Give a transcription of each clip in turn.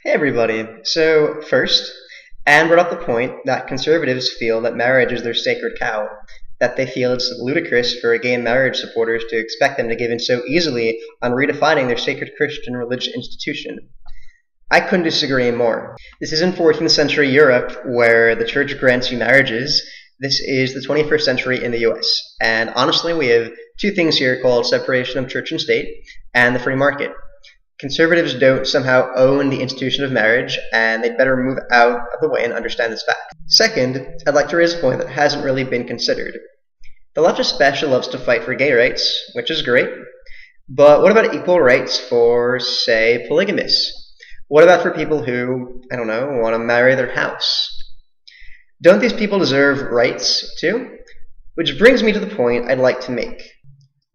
Hey everybody. So first, Anne brought up the point that conservatives feel that marriage is their sacred cow, that they feel it's ludicrous for gay marriage supporters to expect them to give in so easily on redefining their sacred Christian religious institution. I couldn't disagree more. This isn't 14th century Europe where the church grants you marriages. This is the 21st century in the US. And honestly, we have two things here called separation of church and state and the free market. Conservatives don't somehow own the institution of marriage, and they'd better move out of the way and understand this fact. Second, I'd like to raise a point that hasn't really been considered. The left especially loves to fight for gay rights, which is great, but what about equal rights for, say, polygamists? What about for people who, I don't know, want to marry their house? Don't these people deserve rights too? Which brings me to the point I'd like to make.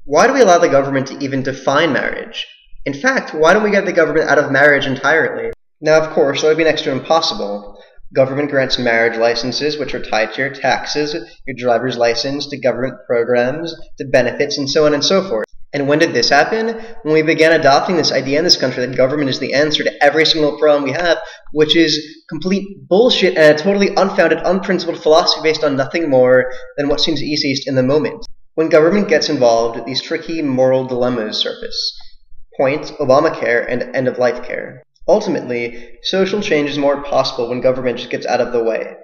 Why do we allow the government to even define marriage? In fact, why don't we get the government out of marriage entirely? Now, of course, that would be next to impossible. Government grants marriage licenses, which are tied to your taxes, your driver's license, to government programs, to benefits, and so on and so forth. And when did this happen? When we began adopting this idea in this country that government is the answer to every single problem we have, which is complete bullshit and a totally unfounded, unprincipled philosophy based on nothing more than what seems easiest in the moment. When government gets involved, these tricky moral dilemmas surface. Point, Obamacare, and end-of-life care. Ultimately, social change is more possible when government just gets out of the way.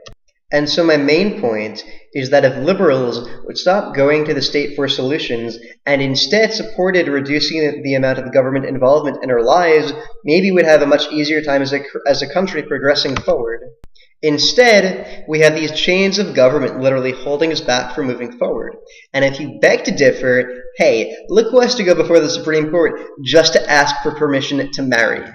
And so my main point is that if liberals would stop going to the state for solutions and instead supported reducing the amount of government involvement in our lives, maybe we'd have a much easier time as a country progressing forward. Instead, we have these chains of government literally holding us back from moving forward. And if you beg to differ, hey, look who has to go before the Supreme Court just to ask for permission to marry.